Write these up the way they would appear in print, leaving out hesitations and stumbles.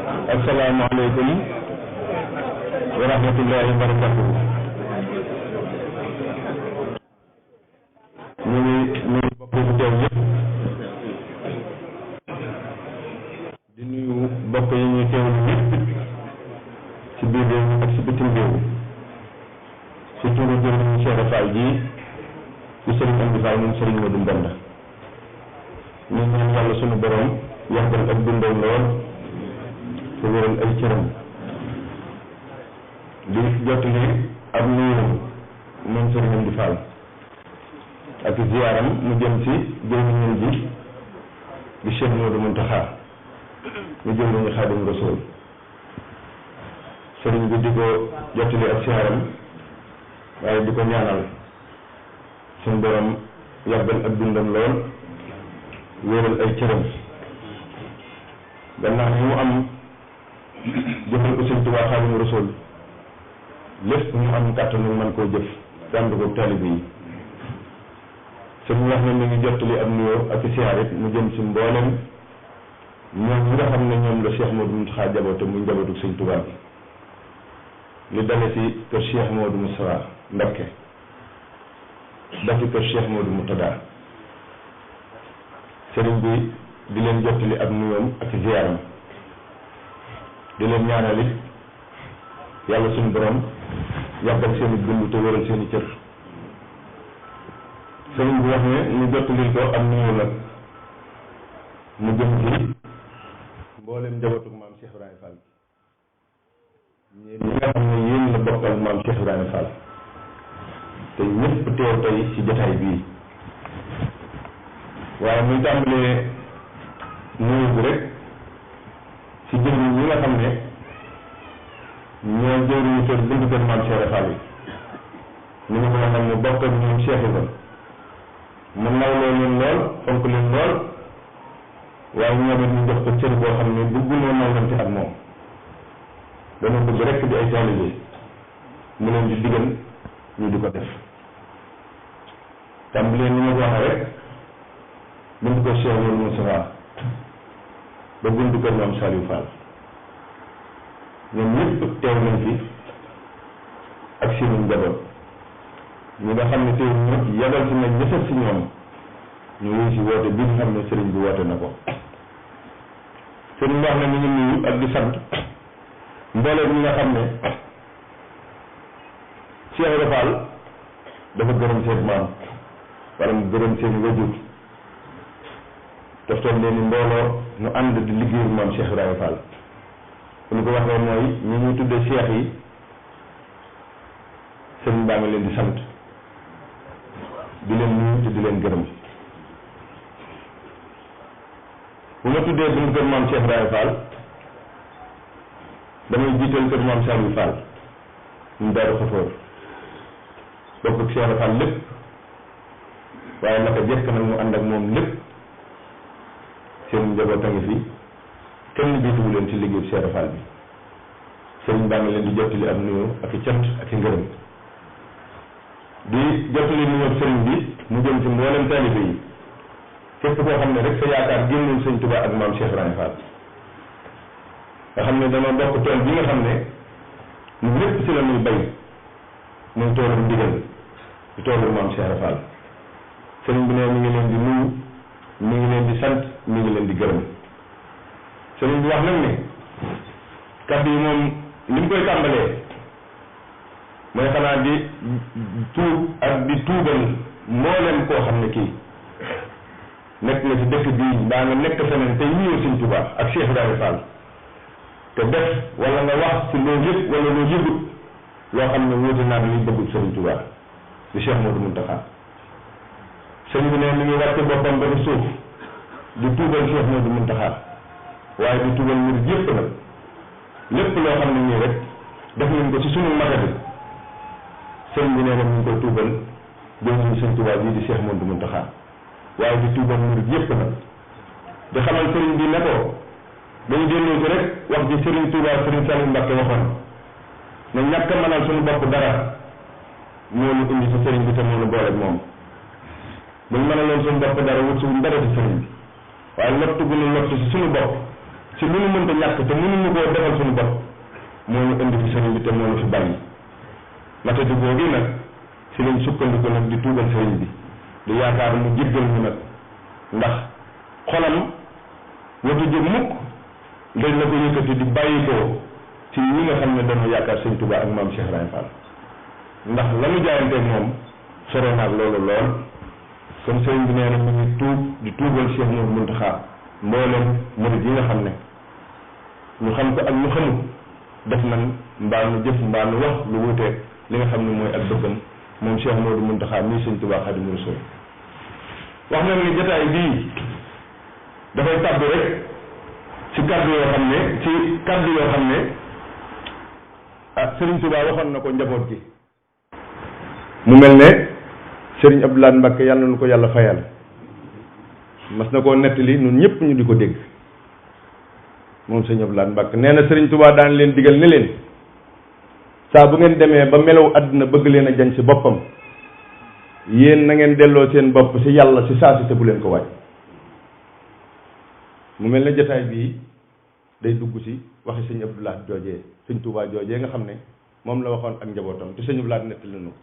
asalaamaaleykum wa rahmatullahi wa barakatuhu. ñu ngi bokk ci teew yëpp di nuyu bokk yi ñuy teewlu yëpp ci biir réew mi ak ci bitim réew ci turu jëriñu Cheikh Fall ji ci Serigne Amdi Fall moom Serigne Modou Mbenda ñu ñaan yàlla sunu borom yàggal ak dundam lool te wéral ay cëram di jottali ab nuyuram moom Serigne Amdi Fall ak ziyaaram mu jëm ci jëwriñam ji di Cheikh Modou Mountakha mu jëwriñu Xaadimu Rasuul sëriñ bi di ko jottali ak ziyaaram waaye di ko ñaanal suñu borom yàggal ak dundam lool wéeral ay cëram gannaaw mu am jëfal ko Sëriñ Tuubaa Xaadimu Rasuul lépp mu am kàttanu mën koo jëf ànd ko taalibe yi sëñ wax na mi ngi jottali ab nuyoo ak siyaar it mu jëm ci mboolem ñoom ñi nga xam ne ñoom la Cheikh Modou Mountakha jaboote muy njabootu Sëriñ Tuubaa bi li dale ci kër Cheikh Modou Moustapha Mbacké ba ci kër Cheikh Modou Moutada sëriñ bi di leen jottali ab nuyoom ak ziyaaram di leen ñaanal it yàlla suñu borom yàggal seen i dund te wéral seen i cër sëriñ bi wax ne ñu jottali ko am nuyoo nag mu jëm ci mboolem njabootu maam Cheikh Ibrahima Fall ñi nga xam ne yéen la bokkal maam Cheikh Ibrahima Fall te ñëpp teew tey ci jotaay bii waaye muy tàmbalee nuyu bi rek ci jëriñ ñi nga xam ne ñoo jëriñu kër buntu kër maam Cheikh Fall yi ñu nga ko xam ne bokk ak ñoom Cheikh Ibrahima mu nawloo leen lool fonk leen lool waaye ñoom it ñu jox ko cër boo xam ne bëggunoo nawlante ak moom dana bëgg rek di ay taalibe mu leen di digal ñu di ko def tàmbalee ni ma ko waxee rek buntu kër Cheikh Modou Moustapha ba buntu kër maam Saliou Fall ñoom ñëpp teew nañ fi ak seenu njaboot ñi nga xam ne teew ñëpp yabal si nañ ñësal si ñoom ñu wuyu si woote bi nga xam ne sëriñ bi woote na ko sëriñ wax na ñu ngi nuyu ak di sant mbooleem ñi nga xam ne Cheikh Ibra Fall dafa gërëm seen maam wala mu gërëm seen wajur toftal leen ni mbooloo nu ànd di liggéeyu maam Cheikh Ibrahima Fall bu ñu ko waxee mooy ñi ñuy tuddee cheikh yi sëriñ baa ngi leen di sant di leen nuyu te di leen gërëm bu ma tuddee bu ñu kër maam Cheikh Ibrahima Fall damay jiital kër maam Saliou Fall ñu daaru xafoor bokk ak Cheikh Fall lépp waaye naka jekk nag mu ànd ak moom lépp seen njaboot a ngi fi kenn jiituwu leen ci liggéeyu Cheikh Fall bi sëriñ baa ngi leen di jottali am nuyoo ak i cant ak i ngërëm di jottali nuyoo sëriñ bi mu jëm ci mboolem taalibe yi képp koo xam ne rek sa yaakaar génnul Sëriñ Tuubaa ak maam Cheikh Ibrahima Fall nga xam ne dama bokk tool bi nga xam ne ñu lépp ci la muy bay muy toolum ndigal di toolu maam Cheikh Fall sëriñ bi ne mi ngi leen di nuyu mi ngi leen di sant mi ngi leen di gërëm sëriñ bi wax nag ne kàddu yi moom li mu koy tàmbalee mooy xanaa di tuub ak di tuubal mboolem koo xam ne kii nekk na ci dëkk bii mbaa nga nekk feneen te ñëw Sëriñ Tuubaa ak Cheikh Ibrahima Fall te def wala nga wax ci loo yëg wala loo yëgut loo xam ne wuute naa li bëggul Sëriñ Tuubaa di Cheikh Modou Mountakha sëriñ bi ne mi ngi wàcce boppam ba ci suuf di tuubal Cheikh Modou Mountakha waaye di tuubal murid yëpp nag lépp loo xam ne nii rek def nañ ko ci sunu maga bi sëriñ bi nee na ñu ngi koy tuubal jëwriñu Sëriñ Tuubaa bii di Cheikh Modou Mountakha waaye di tuubal murid yëpp nag di xamal sëriñ bi ne ko dañu delloo ko rek wax ji Sëriñ Tuubaa Sëriñ Saliou Mbacké waxoon ne ñàkk a mënal suñu bopp dara moo ñu indi ci sëriñ bi te moo ñu boole moom buñ mënaloon suñu bopp dara wut suñu dara ci sëriñ bi waaye lottu gu ñu lottu ci suñu bopp ci lu ñu mënta ñàkk te mënuñu koo defal suñu bopp moo ñu indi fi sëriñ bi te moo ñu fi bàyyi matadi googu nag ci lañ sukkandiku nag di tuubal sëriñ bi di yaakaar mu jéggal ñu nag ndax xolam watu jóg mukk dañ la ko yëkkati di bàyyi ko ci ñi nga xam ne dañoo yaakaar sëñ Touba ak maam Cheikh Ibrahima Fall ndax la ñu jaayanteeg moom sore naag loolu lool kon sëriñ bi nee na mu ngi tuub di tuubal Cheikh Mouhamadou Mountakha mboolem murid yi nga xam ne ñu xam ko ak ñu xamul def nañ mbaa nu jëf mbaa nu wax lu wuteeg li nga xam ne mooy ak bëggam moom Cheikh Mouhamadou Mountakha mii sëñ Touba Xaadimu Rasuul wax nañ ni jotaay bii dafay tàbbi rek ci kàddu yoo xam ne Serigne Touba waxoon na ko njaboot gi mu mel ne Serigne Abdou Lahad Mbacké yàlla na ko yàlla fayal mas na koo nettali ñun ñëpp ñu di ko dégg moom Serigne Abdou Lahad Mbacké nee na Serigne Touba daan leen digal ne leen saa bu ngeen demee ba melaw àdduna bëgg leen a jañ ci boppam yéen na ngeen delloo seen bopp ci yàlla ci saa si te bu leen ko waaj mu mel ne jotaay bii day dugg ci waxi sëñ Abdou Lahad joojee sëñ Touba joojee nga xam ne moom la waxoon ak njabootam te sëñ Abdou Lahad nettali nañu ko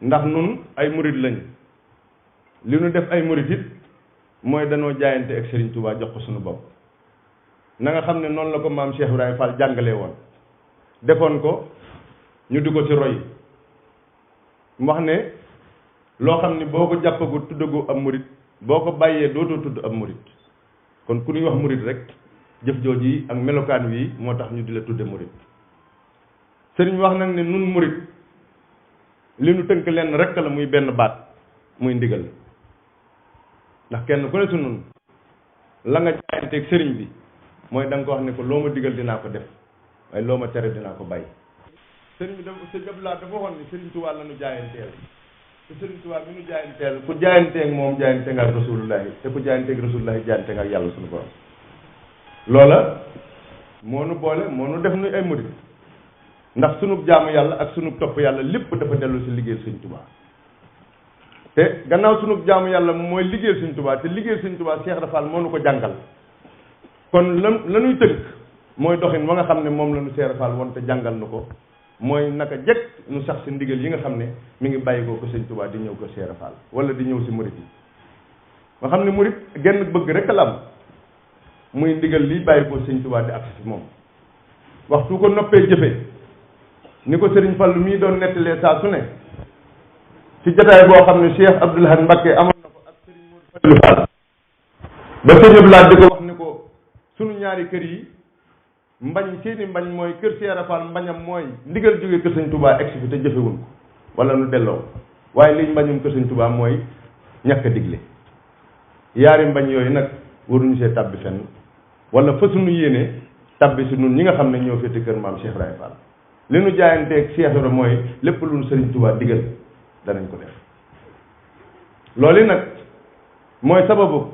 ndax nun ay murid lañ li nu def ay murid it mooy danoo jaayante ak Serigne Touba jox ko suñu bopp na nga xam ne noonu la ko maam Cheikh Ibrahima Fall jàngalee woon defoon ko ñu di ko ci roy mu wax ne loo xam ni boo ko jàppagu tuddagoo ab murid boo ko bàyyee dootoo tudd ab murid kon ku ñuy wax murid rek jëf jooju yi ak melokaan wi moo tax ñu di la tudde murid sëriñ wax nag ne nun murid li nu tënk lenn rek la muy benn baat muy ndigal ndax kenn ku ne su nun la nga jaayanteeg sëriñ bi mooy da nga ko wax ne ko loo ma digal dinaa ko def waaye loo ma tere dinaa ko bàyyi sëriñ bi dafa sëriñ Abdou Lahad dafa waxoon ni sëriñ Tuubaa la nu jaayanteel te sëriñ Tuubaa bi nu jaayanteel ku jaayanteeg moom jaayante nga ak rasulullahi te ku jaayanteeg rasulullahi jaayante nga ak yàlla suñu borom loola moo nu boole moo nu def nuy ay murid ndax sunub jaamu yàlla ak sunub topp yàlla lépp dafa dellu si liggéeyal sëñ Tuubaa te gannaaw sunub jaamu yàlla mooy liggéeyal sëñ Tuubaa te liggéeyal sëñ Tuubaa Cheikh Rafal moo nu ko jàngal kon la nuy tënk mooy doxin wa nga xam ne moom la nu Cheikh Rafal woon te jàngal nu ko mooy naka jekk nu sax si ndigal yi nga xam ne mi ngi bàyyi ko sëñ Tuubaa di ñëw ko Cheikh Rafal wala di ñëw si murid yi nga xam ne murid genn bëgg rek la am muy ndigal lii bàyyi ko sëñ Tuubaa di agsi si moom waxtu ko noppee jëfe ni ko sëriñ Fallu mii doon nettalee saa su ne ci jotaay boo xam ne Cheikh Abdou Lahad Mbacké amoon na ko ak sëriñ Modou Fallu Fall ba sëñ Abdou Lahad di ko wax ni ko sunu ñaari kër yi mbañ seeni mbañ mooy kër Cheikh Rafal mbañam mooy ndigal jógee kër sëñ Tuubaa egsi fi te jëfewul ko wala nu delloo waaye liñ mbañum kër sëñ Tuubaa mooy ñàkk a digle yaari mbañ yooyu nag waruñu see tabbi fenn wala fa suñu yéene tabbi si nun ñi nga xam ne ñoo féete kër maam Cheikh Ibrahima Fall li nu jaayanteeg Cheikh Ibrahima mooy lépp lu nu Sëriñ Tuubaa digal danañ ko def loolu nag mooy sababu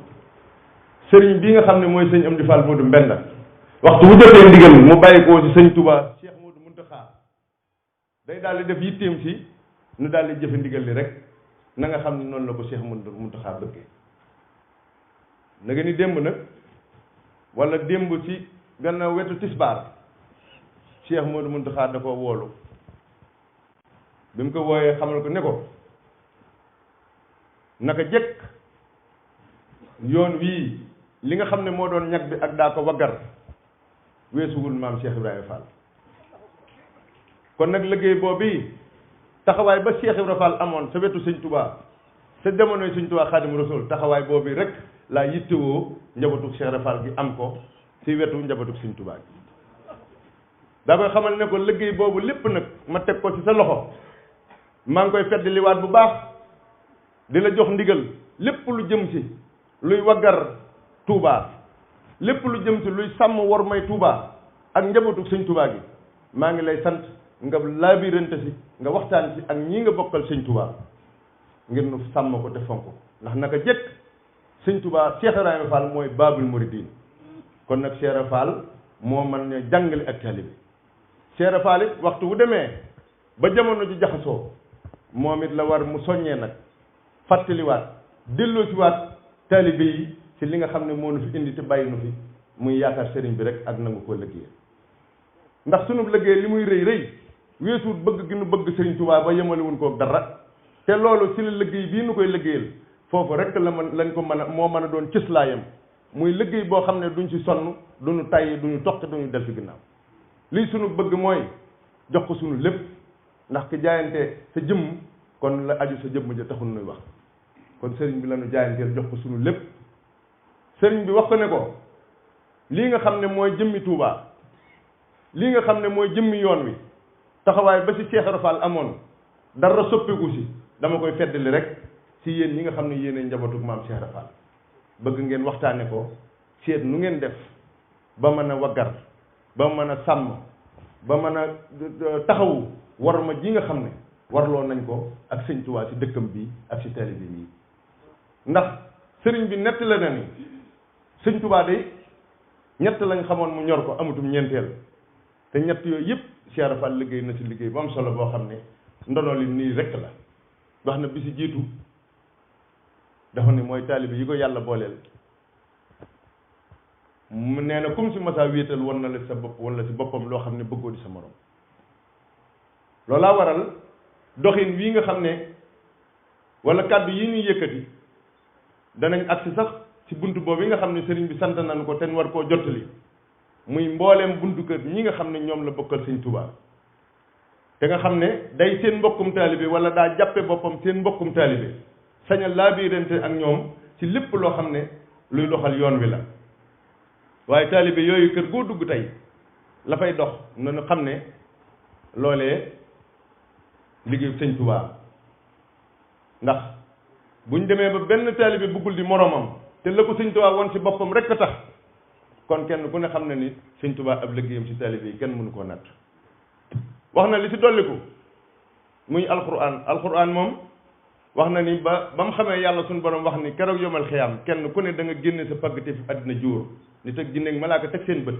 sëriñ bii nga xam ne mooy sëñ Amdi Fall Modou Mbenda waxtu bu jotee ndigal mu bàyyi ko ci sëñ Tuubaa Cheikh Modou Mountakha day daal di def yitteem si nu daal di jëfe ndigal li rek na nga xam ne noonu la ko Cheikh Modou Mountakha bëggee na nga ni démb nag wala démb ci gannaaw wetu tisbaar Cheikh Modou Mountakha da ko woolu bi mu ko wooyee xamal ko ne ko naka jëkk yoon wii li nga xam ne moo doon ñag bi ak daa ko waggar weesuwul maam Cheikh Ibrahima Fall kon nag liggéey boobu taxawaay ba Cheikh Ibrahima Fall amoon sa wetu sëñ Touba sa jamonoy sëñ Touba Xaadimu Rasuul taxawaay boobu rek laa yittewoo njabootu Cheikh Ibrahima Fall gi am ko ci wetu njabootu sëñ Touba gi daa koy xamal ne ko liggéey boobu lépp nag ma teg ko ci sa loxo maa ngi koy fedd liwaat bu baax di la jox ndigal lépp lu jëm ci luy waggar Touba lépp lu jëm ci luy sàmm war may Touba ak njabootu sëñ Touba gi maa ngi lay sant nga laabirante si nga waxtaan ci ak ñii nga bokkal sëñ Touba ngir nu sàmm ko te fonk ko ndax naka jëkk sëñ Touba Cheikh Ibrahima Fall mooy Baabul Muridiin kon nag Cheikh Ibrahima Fall moo mën ne jàngale ak taalibe Cheikh Ibrahima Fall it waxtu bu demee ba jamono ji jaxasoo moom it la war mu soññee nag fàttaliwaat delloosiwaat taalibe yi ci li nga xam ne moo nu fi indi te bàyyi nu fi muy yaakaar sëriñ bi rek ak nangu koo liggéey ndax sunu liggéey li muy rëy rëy weesuut bëgg gi nu bëgg sëriñ Tuubaa ba yemalewuñ ko dara te loolu ci la liggéey bii nu koy liggéeyal foofu rek lañ ko mën a moo mën a doon cëslaayam muy liggéey boo xam ne duñ ci sonn duñu tayyi duñu toqi duñu del ci ginnaaw lii sunu bëgg mooy jox ko sunu lépp ndax ki jaayante sa jëmm kon la aju sa jëmm ja taxul nuy wax kon sëriñ bi lañu jaayanteel jox ko sunu lépp sëriñ bi wax ko ne ko lii nga xam ne mooy jëmmi Touba lii nga xam ne mooy jëmmi yoon wi taxawaay ba ci Cheikh Rafal amoon dara soppiku si dama koy feddali rek ci yéen ñi nga xam ne yéen njabootu maam Cheikh Rafal bëgg ngeen waxtaane ko seet nu ngeen def ba mën a waggar ba mën a sàmm ba mën a taxawu war ma ji nga xam ne warloo nañ ko ak sëñ Touba ci dëkkam bi ak ci taalibe bi ndax sëriñ bi nett la na ni sëñ Touba de ñett lañ xamoon mu ñor ko amutum ñeenteel te ñett yooyu yëpp Cheikh Rafal liggéey na ci liggéey bu am solo boo xam ne ndono li nii rek la wax na bi ci jiitu dafa ne mooy taalibe yi ko yàlla booleel mu nee na comme si masaa wéetal wan na la sa bopp wala ci boppam loo xam ne bëggoo di sa morom loolaa waral doxin wii nga xam ne wala kàddu yi ñuy yëkkati danañ agsi sax ci buntu boobu yi nga xam ne sëriñ bi sant nañu ko te war koo jottali muy mbooleem buntu kër ñi nga xam ne ñoom la bokkal sëñ Tuubaa te nga xam ne day seen mbokkum taalibe wala daa jàppe boppam seen mbokkum taalibe sañal laa biirante ak ñoom ci lépp loo xam ne luy doxal yoon wi la waaye taalibe yooyu kër goo dugg tey la fay dox nañu xam ne loolee liggéey sëñ Tuubaa ndax buñ demee ba benn taalibe bëggul di moromam te la ko sëñ Tuubaa woon ci boppam rek a tax kon kenn ku ne xam ne ni sëñ Tuubaa ab liggéeyam ci taalibe yi kenn mënu koo natt wax na li ci dolliku muy alquran moom wax na ni ba mu xamee yàlla suñu borom wax ni keroog yomal xiyaam kenn ku ne da nga génne sa paggatéef àddina jóor nit ak jinne ak malaaka teg seen bët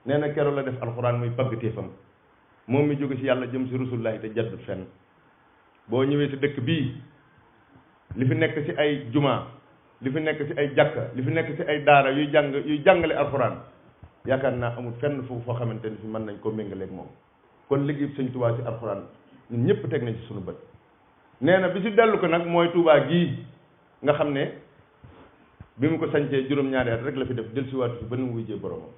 nee na keroog la def alquran muy paggatéefam moom mi jóge ci yàlla jëm ci rasulullahi te jaddut fenn boo ñëwee ci dëkk bii li fi nekk ci ay juma li fi nekk ci ay jàkka li fi nekk ci ay daara yuy jàngale alxuraan yaakaar naa amul fenn foofu foo xamante ni fi mën nañ koo méngaleeg moom kon liggéey sëñ Tuubaa ci alxuraan ñun ñëpp teg nañ ci suñu bët nee na bi ci dellu ko nag mooy Tuubaa gii nga xam ne bi mu ko sañcee juróom-ñaari at rek la fi def del si waatu fi ba nu mu wujjee boromam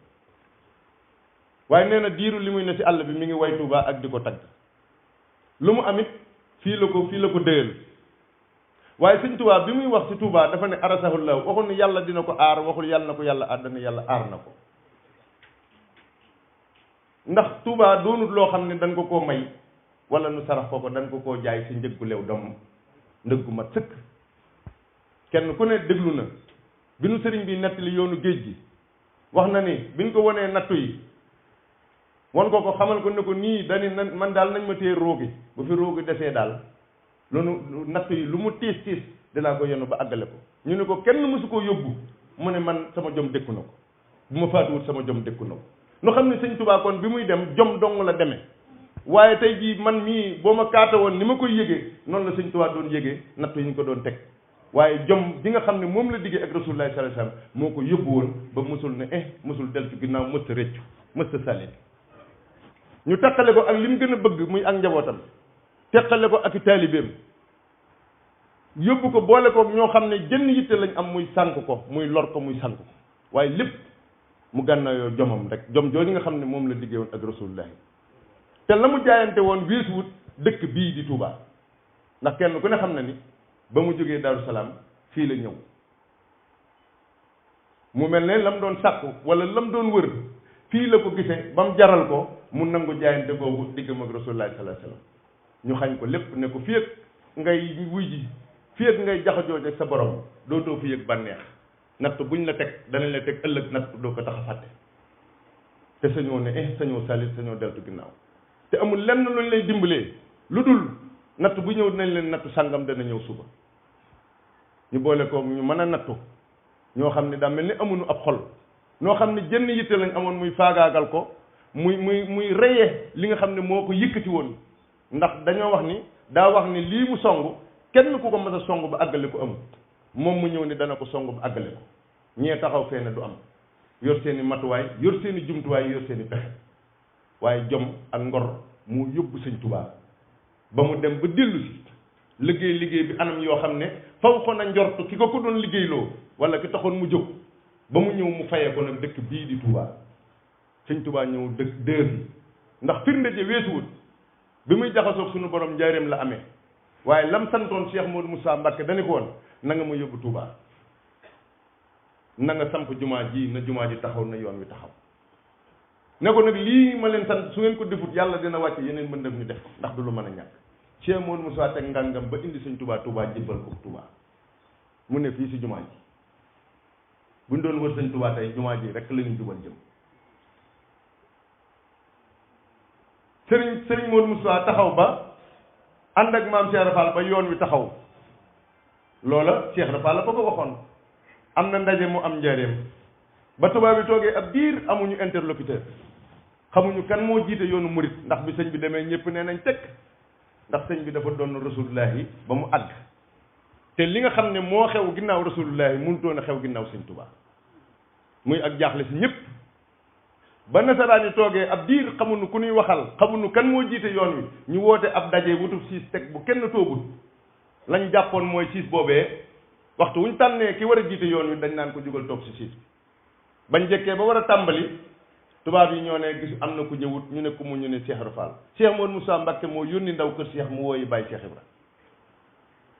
waaye nee na diiru li muy ne ci àll bi mi ngi way Tuubaa ak di ko tagg lu mu amit fii la ko dëyal waaye sëñ Tuubaa bi muy wax ci Tuubaa dafa ne arasahullah waxul ni yàlla dina ko aar waxul yàlla na ko yàlla aar dana yàlla aar na ko ndax Tuubaa doonut loo xam ne dañ ko koo may wala nu sarax ko dañ ko koo jaay ci njëggu leew dom ndëggu mat sëkk kenn ku ne déglu na bi nu sëriñ bi nettali yoonu géej gi wax na ni biñ ko wonee nattu yi won ko xamal ko ne ko nii dani man daal nañ ma téye roogi bu fi roogi desee daal loolu natt yi lu mu tiis dinaa ko yenu ba àggale ko ñu ne ko kenn mësu koo yóbbu mu ne man sama jom dékku na ko bu ma faatuwut sama jom dékku na ko nu xam ne sëñ Tuubaa kon bi muy dem jom dong la demee waaye tey jii man mii boo ma kaata woon ni ma koy yëgee noonu la sëñ Tuubaa doon yëgee natt yi ñu ko doon teg waaye jom di nga xam ne moom la diggee ak Rasulullah sallallahu alayhi wasallam moo ko yóbbu woon ba mësul ne mësul del ci ginnaaw mësta réccu mësta salit ñu teqale ko ak li mu gën a bëgg muy ak njabootam teqale ko ak i taalibeem yóbbu ko boole ko ñoo xam ne jënn yitte lañ am muy sànk ko muy lor ko muy sànk ko waaye lépp mu gànnaayoo jomam rek jom jooju nga xam ne moom la diggee woon ak Rasulullah te la mu jaayante woon weesuwut dëkk bii di Touba ndax kenn ku ne xam na ni ba mu jógee Daaru Salaam fii la ñëw mu mel ne lam doon sàkku wala lam doon wër fii la ko gisee ba mu jaral ko mu nangu jaayante boobu diggam ak Rasulullah sallallahu alayhi wasallam ñu xañ ko lépp ne ko fii ak ngay wuy ji fii ak ngay jaxajooj ak sa borom dootoo fi yëg bànneex natt buñ la teg danañ la teg ëllëg natt doo ko tax a fàtte te sañoo ne sañoo salit sañoo deltu ginnaaw te amul lenn luñ lay dimbalee lu dul natt bu ñëw dinañ leen nattu sàngam dana ñëw suba ñu boole koog ñu mën a nattu ñoo xam ne daa mel ni amuñu ab xol ñoo xam ne jënn yitte lañ amoon muy faagaagal ko muy reye li nga xam ne moo ko yëkkati woon ndax dañoo wax ni daa wax ni lii mu song kenn ku ko mës a song ba àggale ko amul moom mu ñëw ni dana ko song ba àggale ko ñee taxaw fee ne du am yor seeni matuwaay yor seeni jumtuwaay yor seeni pexe waaye jom ak ngor mu yóbbu sëñ Tuubaa ba mu dem ba dellu si liggéey bi anam yoo xam ne faw ko na njortu ki ko doon liggéeyloo wala ki taxoon mu jóg ba mu ñëw mu fayee ko nag dëkk bii di Touba sëñ Touba ñëw dëkk dër ndax firnde ji weesuwut bi muy jaxasoog suñu borom njaareem la amee waaye lam santoon Cheikh Modou Moussa Mbacké dañu ko woon na nga ma yóbbu Touba na nga samp jumaa ji na jumaa ji taxaw na yoon wi taxaw ne ko nag lii ma leen sant su ngeen ko defut yàlla dina wàcce yeneen mbëndam ñu def ko ndax du lu mën a ñàkk Cheikh Modou Moussa teg ngàngam ba indi sëñ Touba jébbal ko Touba mu ne fii si jumaa ji buñ doon wër sëñ Touba tey jumaa ji rek la ñu jubal jëm sëriñ Modou Moussa taxaw ba ànd ak maam Cheikh Rafal ba yoon wi taxaw loola Cheikh Rafal la ko waxoon am na ndaje mu am njaareem ba tubaab bi toogee ab diir amuñu interlocuteur xamuñu kan moo jiite yoonu murit ndax bi sëñ bi demee ñëpp nee nañ tekk ndax sëñ bi dafa doon rasulullahi ba mu àgg te li nga xam ne moo xew ginnaaw rasulullahi mënutoon a xew ginnaaw sëñ Tuubaa muy ak jaaxle si ñëpp ba nasaraan yi toogee ab diir xamuñu ku ñuy waxal xamuñu kan moo jiite yoon wi ñu woote ab daje wutub siis teg bu kenn toogul lañ jàppoon mooy siis boobee waxtu wuñ tànnee ki war a jiite yoon wi dañ naan ko jugal toog si siis bañ jekkee ba war a tàmbali tubaab yi ñoo ne gis am na ku ñëwut ñu ne ku mu ñu ne Cheikh Rafal Cheikh Modou Moussa Mbacké moo yónni ndaw kër Cheikh mu wooyi bàyyi Cheikh Ibra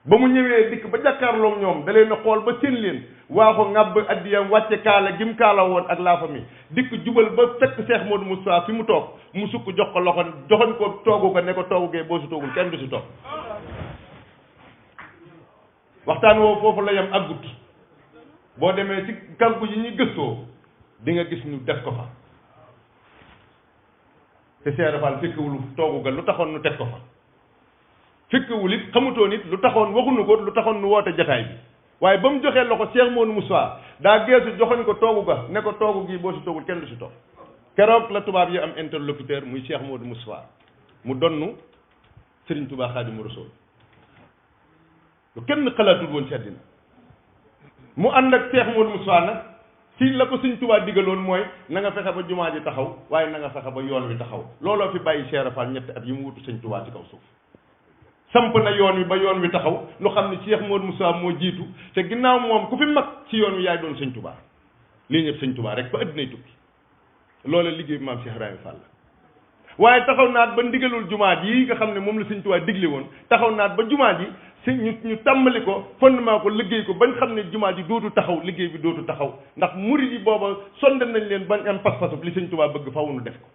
ba mu ñëwee dikk ba jàkkaarloog ñoom da leen a xool ba seen leen waa ko ŋàbb addiyam wàcce kaala gim kaala woon ak laafa mi dikk jubal ba fekk Cheikh Modou Moussa fi mu toog mu sukk jox ko loxo joxoñ ko toogu ko ne ko toogugee boo si toogul kenn du si toog waxtaan woowu foofu la yem aggut boo demee ci kàggu yi ñuy gëstoo di nga gis ñu def ko fa te Cheikh Rafal fekkewul toogu ga lu taxoon nu teg ko fa fekkewul it xamutoon it lu taxoon waxuñu ko lu taxoon nu woote jataay bi waaye ba mu joxee loxo Cheikh Modou Moussa daa geesu joxoñ ko toogu ga ne ko toogu gi boo si toogul kenn du si toog keroog la tubaab yi am interlocuteur muy Cheikh Modou Moussa mu donnu Serigne Touba Khadimou Rassoul lu kenn xalaatul woon ci àddina mu ànd ak Cheikh Modou Moussa nag si la ko Serigne Touba digaloon mooy na nga fexe ba jumaa ji taxaw waaye na nga fexe ba yoon wi taxaw looloo fi bàyyi Cheikh Rafal ñetti at yi mu wutu Serigne Touba ci kaw suuf samp na yoon wi ba yoon wi taxaw lu xam ne Cheikh Modou Moussa moo jiitu te ginnaaw moom ku fi mag ci yoon wi yaay doon Serigne Touba lii ñëpp Serigne Touba rek ba addinay tukki loola liggéey bi maam Cheikh Ibrahima Fall waaye taxaw naat ba ndigalul jumaa ji nga xam ne moom la Serigne Touba digle woon taxaw naat ba jumaa ji si ñu tàmbali ko fondement ko liggéey ko bañ xam ne jumaa ji dootu taxaw liggéey bi dootu taxaw ndax murid yi booba sonde nañ leen bañ am pas-pasu li Serigne Touba bëgg faw nu def ko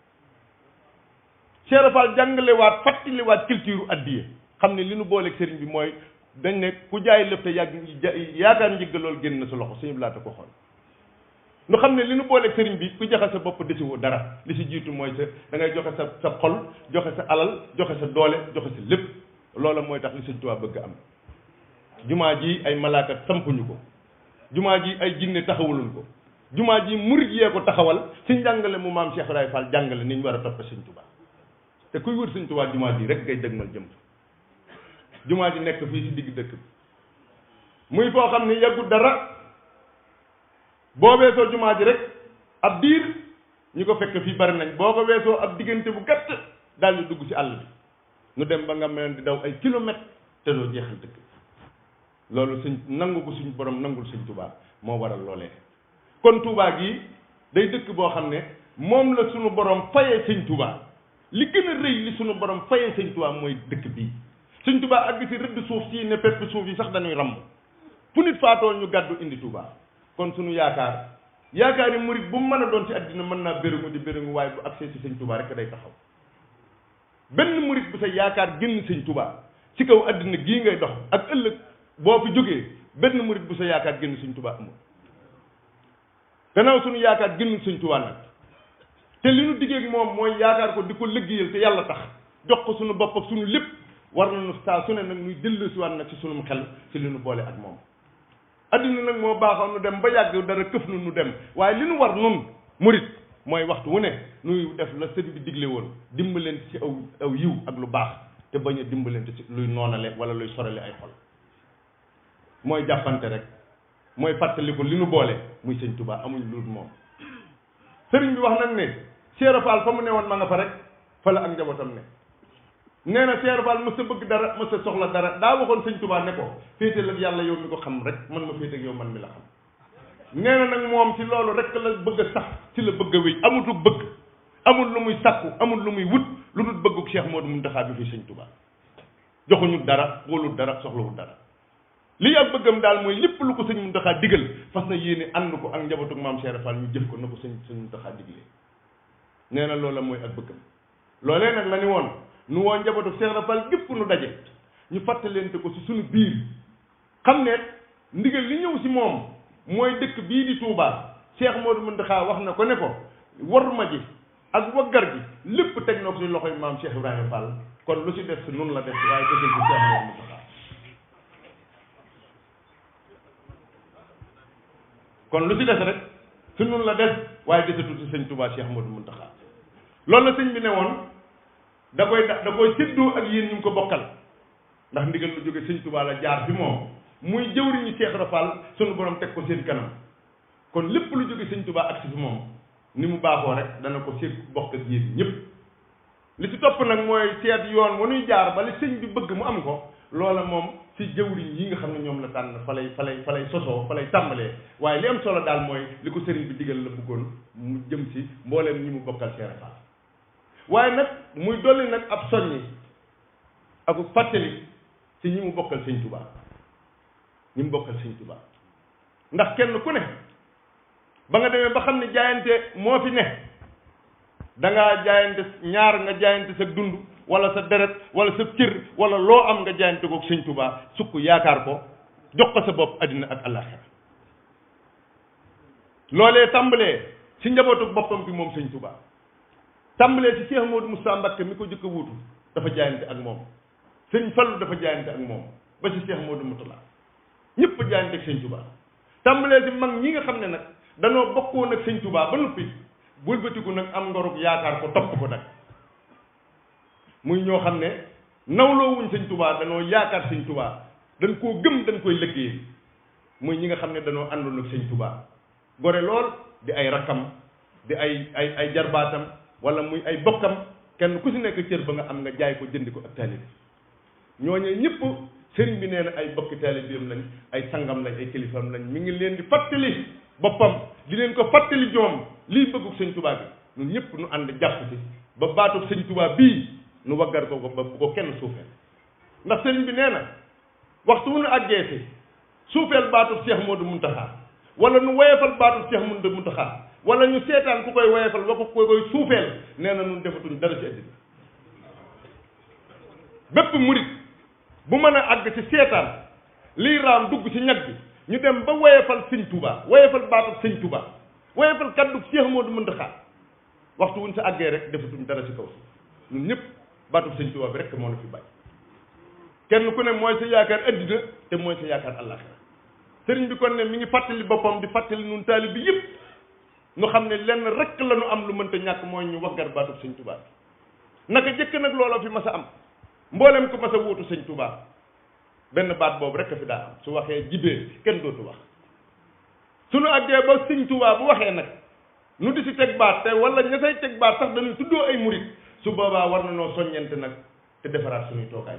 Cheikh Rafal jàngalewaat fàttaliwaat culture addiye xam ne li nu booleeg sëriñ bi mooy dañ ne ku jaay lëf te yaakaar njëgg loolu génn na sa loxo suñu laata ko xool nu xam ne li nu booleeg sëriñ bi ku joxe sa bopp desiwoo dara li si jiitu mooy sa da ngay joxe sa xol joxe sa alal joxe sa doole joxe sa lépp loola mooy tax li Sëriñ Tuubaa bëgg am jumaa ji ay malaaka sampuñu ko jumaa ji ay jinne taxawalul ko jumaa ji murid yee ko taxawal si njàngale mu maam Cheikh Ibrahima Fall jàngale ni ñu war a toppe Sëriñ Tuubaa te kuy wër Sëriñ Tuubaa jumaa ji rek ngay dëgmal jëm jumaa ji nekk fii si digg dëkk bi muy foo xam ne yàggut dara boo weesoo jumaa ji rek ab diir ñu ko fekk fii bari nañ boo ko weesoo ab diggante bu gàtt daal di dugg si àll bi nu dem ba nga mel di daw ay kilomètres te doo jeexal dëkk bi loolu suñ nangu ko suñ borom nangul Sëñ Tuubaa moo waral loolee kon Tuubaa gi day dëkk boo xam ne moom la suñu borom fayee Sëñ Tuubaa li gën a rëy li suñu borom fayee Sëñ Tuubaa mooy dëkk bii Sëñ Tuubaa àgg si rëdd suuf si ne pepp suuf yi sax dañuy ramb fu nit faatoo ñu gàddu indi Tuubaa kon suñu yaakaar yi murit bu mu mën a doon ci àddina mën naa béréngu di béréngu waaye bu accès ci Sëñ Tuubaa rek day taxaw benn murit bu sa yaakaar génn Sëñ Tuubaa ci kaw àddina gii ngay dox ak ëllëg boo fi jógee benn murit bu sa yaakaar génn Sëñ Tuubaa amul gannaaw suñu yaakaar génn Sëñ Tuubaa nag te li nu diggee moom mooy yaakaar ko di ko liggéeyal te yàlla tax jox ko suñu bopp ak suñu lépp war nañu saa su ne nag ñuy dellusiwaat nag ci sunum xel ci li nu boole ak moom addina nag moo baaxoon nu dem ba yàgg dara këf nu dem waaye li nu war nun murit mooy waxtu wu ne nuy def la sëñ bi digle woon dimbalante ci aw yiw ak lu baax te bañ a dimbalante ci luy noonale wala luy sorale ay xol mooy jàppante rek mooy fàttaliku li nu boole muy Sëñ Tuubaa amuñ lu moom sëriñ bi wax nañ ne Cheikh Fall fa mu ne woon ma nga fa rek fa la ak njabootam ne nee na Cheikh Fall mës a bëgg dara mës a soxla dara daa waxoon sëñ Tuubaa ne ko féetal ak yàlla yow mi ko xam rek man ma féete ak yow man mi la xam nee na nag moom ci loolu rek la bëgg a sax ci la bëgg a wéy amutu bëgg amul lu muy sàkku amul lu muy wut lu dul bëgguk Cheikh Modou Mountakha bi fi sëñ Tuubaa joxuñu dara wóolu dara soxlawul dara lii ak bëggam daal mooy lépp lu ko sëñ Mountakha digal fas na yéene ànd ko ak njabootuk maam Cheikh Fall ñu jëf ko na ko sëñ Mountakha diglee nee na loola mooy ak bëggam loolee nag la ni woon nu woo njabootuk Cheikh Fall gépp nu daje ñu fàttalente ko ci suñu biir xam ne ndigal li ñëw ci moom mooy dëkk bii di Touba Cheikh Modou Mountakha wax na ko ne ko waruma ji ak waggar gi lépp teg na ko ci loxoy maam Cheikh Ibrahima Fall kon lu ci def si nun la def waaye desul ci Cheikh Modou Mountakha kon lu ci des rek si nun la des waaye desatul ci sëñ Touba Cheikh Modou Mountakha loolu la sëñ bi ne woon da koy séddoo ak yéen ñu ngi ko bokkal ndax ndigal lu jóge sëñ Touba la jaar fi moom muy jëwriñu Cheikh Rafal sunu borom teg ko seen kanam kon lépp lu jóge sëñ Touba ak si fi moom ni mu baaxoo rek dana ko sédd bokk ak yéen ñëpp li ci topp nag mooy seet yoon wa nuy jaar ba li sëñ bi bëgg mu am ko loola moom ci jëwriñ yi nga xam ne ñoom la tànn fa lay sosoo fa lay tàmbalee waaye li am solo daal mooy li ko sëriñ bi digal la bëggoon mu jëm ci mbooleem ñi mu bokkal Cheikh Rafal waaye nag muy dolli nag ab soññi ak fàttali ci ñi mu bokkal sëñ Touba ñi mu bokkal sëñ Touba ndax kenn ku ne ba nga demee ba xam ne jaayante moo fi ne da ngaa jaayante ñaar nga jaayante sa dund wala sa deret wala sa cër wala loo am nga jaayante kook sëñ Touba sukk yaakaar ko jox ko sa bopp àddina ak àllaaxira loolee tàmbalee ci njabootu boppam bi moom sëñ Touba tàmbalee ci Cheikh Modou Moussa Mbacké mi ko jëkk a wuutu dafa jaayante ak moom sëñ Fallu dafa jaayante ak moom ba ci Cheikh Modou Moutala ñëpp jaayante ak sëñ Touba tàmbalee ci mag ñi nga xam ne nag danoo bokkoon ak sëñ Touba ba noppi wëlbatiku nag am ngorug yaakaar ko topp ko nag muy ñoo xam ne nawloo wuñ sëñ Touba danoo yaakaar sëñ Touba dañ koo gëm dañ koy liggéey muy ñi nga xam ne danoo àndoon ak sëñ Touba gore lool di ay rakkam di ay jarbaatam wala muy ay bokkam kenn ku si nekk cër ba nga am nga jaay ko jëndi ko ak taalibe ñooñu ñëpp sëriñ bi nee na ay bokki taalibeem lañ ay sangam lañ ay kilifaam lañ mi ngi leen di fàttali boppam di leen ko fàttali ñoom lii bëggug sëñ Touba bi ñun ñëpp nu ànd jàpp ci ba baatub sëñ Touba bii nu waggar ko ba bu ko kenn suufeel ndax sëriñ bi nee na waxtu wu nu àggee si suufeel baatub Cheikh Modou Mountakha wala nu woyefal baatub Cheikh Modou Mountakha wala ñu seetaan ku koy woyefal wa ko koy suufeel nee na nun defatuñ dara ci àddina bépp murit bu mën a àgg ci seetaan liy raam dugg ci ñag bi ñu dem ba woyefal sëñ Touba woyefal baatub sëñ Touba woyefal kaddu Cheikh Modou Mountakha waxtu wuñ sa àggee rek defatuñ dara ci kaw si ñun ñëpp baatub sëñ Touba bi rek moo na fi bàyyi kenn ku ne mooy sa yaakaar àddina te mooy sa yaakaar àllaaxira sëriñ bi kon ne mi ngi fàttali boppam di fàttali nun taalib bi yëpp nu xam ne lenn rek la nu am lu mënta ñàkk mooy ñu waggar baatub sëñ Touba bi naka jëkk nag looloo fi mas a am mboolem ko mas a wuutu sëñ Touba benn baat boobu rek a fi daa am su waxee jibee kenn dootu wax suñu àggee ba sëñ Touba bu waxee nag nu di si teg baat te wala ña say teg baat sax dañuy tuddoo ay murit su boobaa war na noo soññente nag te defaraat suñuy toogaay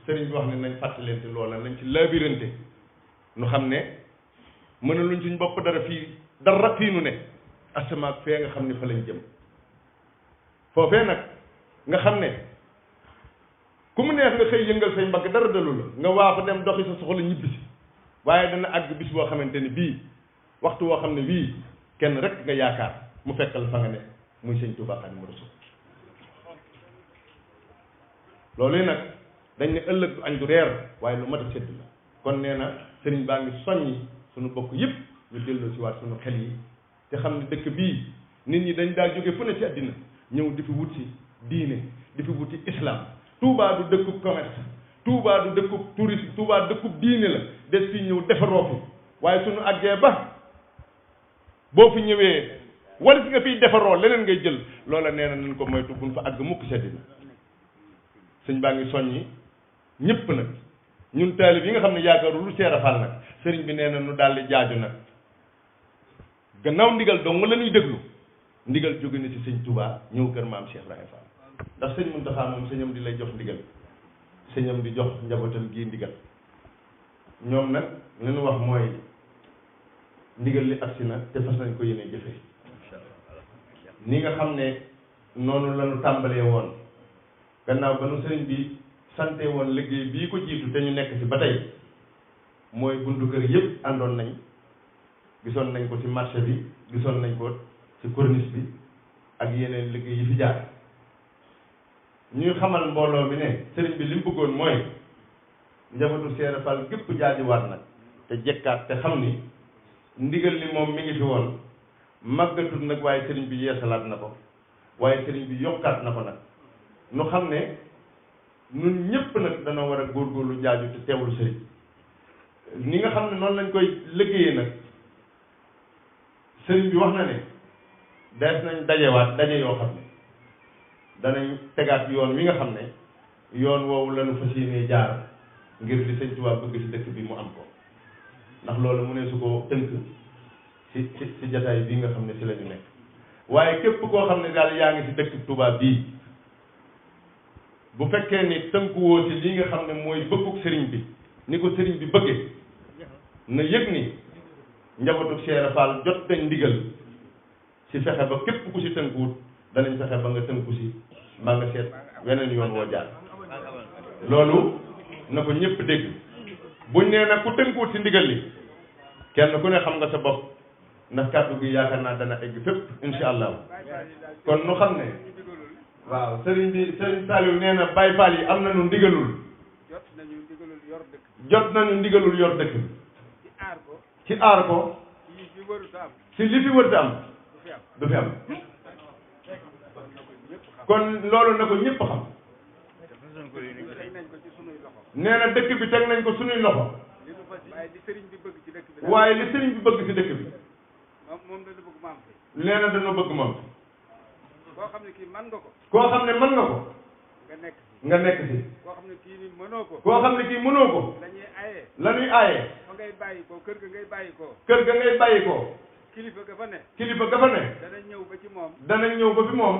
sëriñ bi wax ne nañ fàttalente loola nañ ci labirante nu xam ne mën a luñ suñ bopp dara fii nu ne asamaak fee nga xam ne fa lañ jëm foofee nag nga xam ne ku mu neex nga xëy yëngal say mbagg dara dalu la nga waa fa dem doxi sa soxla ñibbisi waaye dana àgg bis boo xamante ni bii waxtu woo xam ne bii kenn rek nga yaakaar mu fekkal fa nga ne muy sëñ Touba Xaadimu Rasuul loolu nag dañ ne ëllëg du añ du reer waaye lu mat a sedd la kon nee na sëriñ baa ngi soññi suñu bokk yëpp ñu delloo si waat suñu xel yi te xam ne dëkk bii nit ñi dañ daa jóge fu ne ci àddina ñëw di fi wut si diine di fi wuti islam Touba du dëkkub commerce Touba du dëkkub tourisme Touba dëkkub diine la des fi ñëw defaroo fi waaye suñu àggee ba boo fi ñëwee wala si nga fiy defaroo leneen ngay jël loola nee na nañ ko moytu buñ fa àgg mukk ci àddina sëñ baa ngi soññi ñëpp nag ñun taalib yi nga xam ne yaakaaru lu Cheikh Fall nag sëriñ bi nee na nu daal di jaaju nag gannaaw ndigal dong la ñuy déglu ndigal jóge na ci sëñ Touba ñëw kër maam Cheikh Ibrahima Fall ndax sëñ Mountakha moom sëñam di lay jox ndigal sëñam di jox njabootam gii ndigal ñoom nag li ñu wax mooy ndigal li agsi na te fas nañ ko yéene jëfee ni nga xam ne noonu la ñu tàmbalee woon gannaaw ba nu sëriñ bi sante woon liggéey bii ko jiitu te ñu nekk ci ba tey mooy buntu kër yëpp àndoon nañ gisoon nañ ko ci marché bi gisoon nañ ko ci corniche bi ak yeneen liggéey yi fi jaar ñuy xamal mbooloo mi ne sëriñ bi li mu bëggoon mooy njabootu Cheikh Fall gépp jaajiwaat nag te jekkaat te xam ni ndigal li moom mi ngi fi woon màggatut nag waaye sëriñ bi yeesalaat na ko waaye sëriñ bi yokkaat na ko nag nu xam ne ñun ñëpp nag dana war a góorgóorlu jaaju te teewlu sëriñ ni nga xam ne noonu lañ koy liggéeyee nag sëriñ bi wax na ne des nañ dajewaat daje yoo xam ne danañ tegaat yoon wi nga xam ne yoon woowu lañu fas yéenee jaar ngir li sëñ Tuubaa bëgg ci dëkk bi mu am ko ndax loolu mu ne su ko tënk ci jataay bii nga xam ne ci la ñu nekk waaye képp koo xam ne daal yaa ngi ci dëkk Tuubaa bii bu fekkee ni tënkuwoo ci li nga xam ne mooy bëgguk sëriñ bi ni ko sëriñ bi bëggee na yëg ni njabootu Cheikh Fall jot nañ ndigal ci fexe ba képp ku ci tënkuwut danañ fexe ba nga tënku ci mbaa nga seet weneen yoon woo jaar loolu na ko ñëpp dégg buñ nee nag ku tënkuwut ci ndigal li kenn ku ne xam nga sa bopp ndax kàddu gi yaakaar naa dana egg fépp insha allah kon nu xam ne waaw sëriñ bi sëriñ Saliou nee na Baye Fall yi am nañu ndigalul jot nañu ndigalul yor dëkk ci aar ko ci li fi wërta am du fi am kon loolu na ko ñëpp xam nee na dëkk bi teg nañ ko suñuy loxo waaye li sëriñ bi bëgg ci dëkk bi nee na dañoo bëgg moom koo xam ne kii mën nga ko koo xam ne mën nga ko nga nekk ci koo xam ne kii ni mënoo ko koo xam ne kii mënoo ko la ñuy aaye fa ngay bàyyi ko kër ga ngay bàyyi ko kër ga ngay bàyyi ko kilifa ga fa ne kilifa ga fa ne dana ñëw ba ci moom danañ ñëw ba fi moom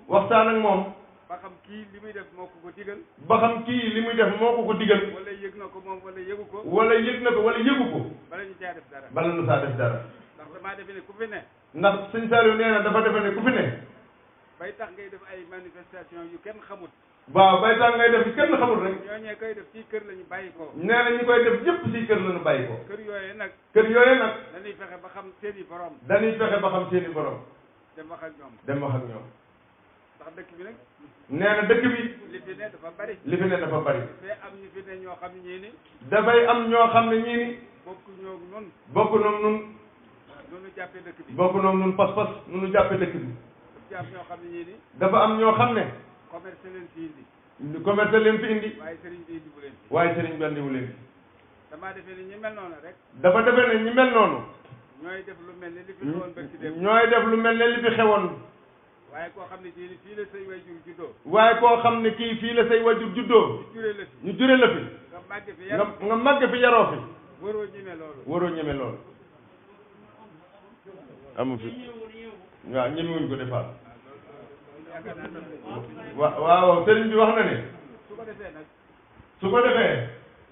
waxtaan ak moom ba xam kii li muy def moo ko ko digal ba xam kii li muy def moo ko ko digal wala yëg na ko moom wala yëgu ko wala yëg na ko wala yëgu ko bala ñu caa def dara bala ñu saa def dara ndax damaa defe ne ku fi ne ndax sëñ Saliou nee na dafa defe ne ku fi ne bay tax ngay def ay manifestation yu kenn xamut waaw bay tax ngay def kenn xamul rek ñooñee koy def ci kër lañu bàyyi ko nee na ñu koy def yëpp ci kër lañu bàyyi ko kër yooyee nag dañuy fexe ba xam seeni borom dañuy fexe ba xam seeni borom dem wax ak ñoom ndax dëkk bi nag nee na dëkk bi li fi ne dafa bari dafay am ñu fi ne ñoo xam ne ñii ni dafay am ñoo xam ne ñii ni bokk noog nun nu jàppe dëkk bi bokk noog nun pas-pas nu jàppe dëkk bi ci am ñoo xam ne ñii ni dafa am ñoo xam ne commerce leen fi indi commerce leen fi indi waaye sëriñ bi indiwu leen fi waaye sëriñ bi indiwu leen fi damaa defee ne ñi mel noonu rek dafa defee ne ñi mel noonu ñooy def lu mel ne li fi xewoon barki dem ñooy def lu mel ne li fi xewoon waaye koo xam ne kii fii la say wajur juddoo waaye koo xam ne kii fii la say wajur juddoo ñu jure la fi nga màgg fi yaroo fi waroo ñeme loolu amu fi waaw ñemewuñ ko defaat waaw sëriñ bi wax na ne su ko defee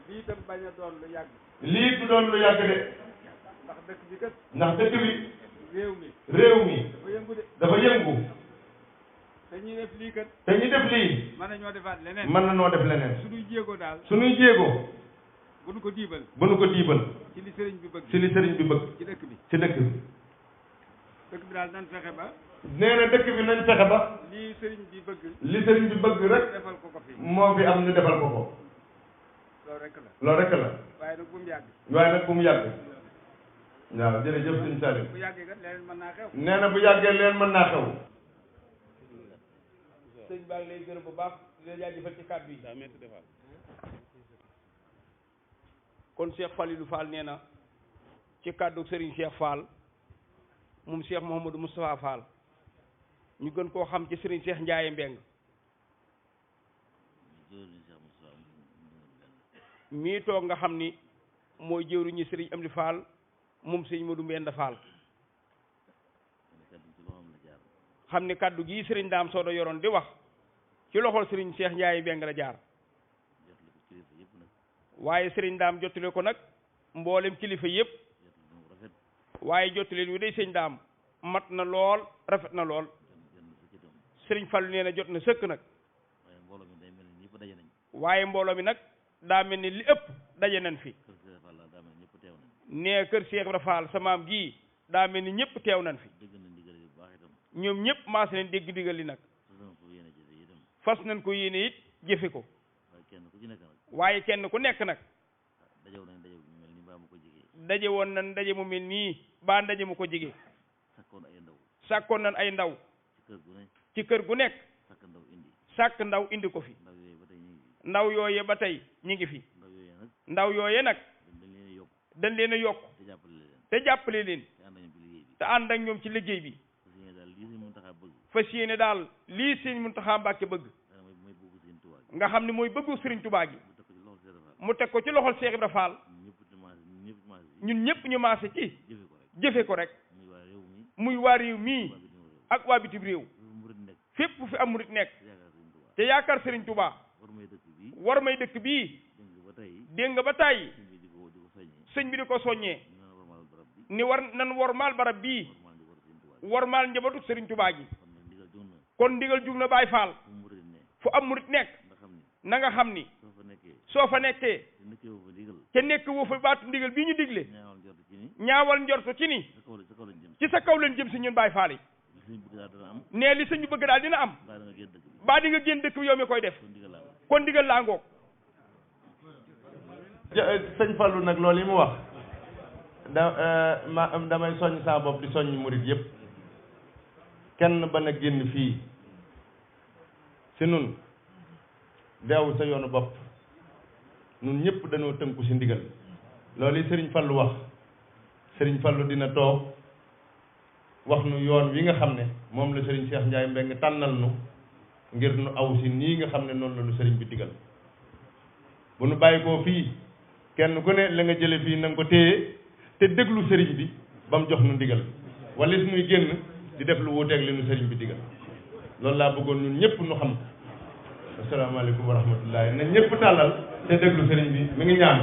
lii itam bañ a doon lu yàgg lii du doon lu yàgg de ndax dëkk bi réew mi dafa yëngu te ñi def lii kat te ñi def lii mën nañoo defaat leneen mën nañoo def leneen suñuy jéego daal suñuy jéego bu nu ko diibal ci li sëriñ bi bëgg ci dëkk bi dëkk bi daal nan fexe ba nee na dëkk bi nañ fexe ba li sëriñ bi bëgg rek defal ko fi moo fi am ñu defal ko ko loolu rek la waaye nag bu mu yàgg waaw jërëjëf sëñ Saliou bu yàggee kat leneen mën naa xew nee na bu yàggee leen mën naa xew sëñ baa ngi lay gërëm bu baax di la jaajëfal ci kàddu yi kon Cheikh Falilou Fall nee na ci kàddu Serigne Cheikh Fall moom Cheikh Mouhamadou Moustapha Fall ñu gën koo xam ci Serigne Cheikh Ndiaye Mbeng mii toog nga xam ni mooy jëwriñu Serigne Amdi Fall moom Serigne Modou Mbenda Fall xam ni kaddu gii sëriñ Daam Soodo yoroon di wax ci loxol sëriñ Cheikh Ndiaye Mbeng la jaar waaye sëriñ Daam jottale ko nag mboolem kilifa yëpp waaye jottale wi day sëñ Daam mat na lool rafet na lool sëriñ Fallu nee na jot na sëkk nag waaye mbooloo mi nag daa mel ni li ëpp daje nañ fi nee kër Cheikh Ibra Fall sa maam gii daa mel ni ñëpp teew nañ fi ñoom ñëpp maas nañ dégg ndigal li nag fas nañ ko yéene it jëfe ko waaye kenn ku nekk nag daje woon nañ ndaje mu mel nii baa ndaje mu ko jege sàkkoon nañ ay ndaw ci kër gu nekk sàkk ndaw indi ko fi ndaw yooye ba tey ñi ngi fi ndaw yooye nag dañ leen a yokk te jàppale leen te ànd ak ñoom ci liggéey bi fas yéene daal lii Sëriñ Muntaxa Mbàkke bëgg nga xam ne mooy bëggu Sëriñ Tuubaa gi mu teg ko ci loxol Cheikh Ibra Fall ñun ñëpp ñu maase ci jëfe ko rek muy waa réew mii ak waa bitim réew fépp fu fi am murit nekk te yaakaar Sëriñ Tuubaa war may dëkk bii dégg nga ba tàyyi sëñ bi di ko soññee ni war nan wormaal barab bii wormaal njabootu Sëriñ Tuubaa gi kon ndigal jug na Baay Faal fu am murit nekk na nga xam ni soo fa nekkee te nekk woo fa baatu ndigal bii ñu digle ñaawal njorto ci ni ci sa kaw leen jëm si ñun Baay Faal yi nee li sëñ bi bëgg daal dina am baa di nga génn dëkk bi yow mi koy def kon ndigal laa ngoog sëñ Fallu nag loolu yi mu wax damay soññ saa bopp di soññ murit yépp kenn ba na génn fii si nun deewu sa yoonu bopp nun ñëpp dañoo tënku si ndigal loolu yi sëriñ Fallu wax sëriñ Fallu dina toog wax nu yoon wi nga xam ne moom la sëriñ Cheikh Ndiaye Mbeng tànnal nu ngir nu aw si nii nga xam ne noonu la nu sëriñ bi digal bu nu bàyyi koo fii kenn ku ne la nga jële fii na nga ko téye te déglu sëriñ bi ba mu jox nu ndigal wala si nuy génn di def lu wuuteeg li nu sëriñ bi digal loolu laa bëggoon ñun ñëpp nu xam ko asalaamaaleykum wa rahmatullahi na ñëpp tàllal te déglu sëriñ bi mi ngi ñaan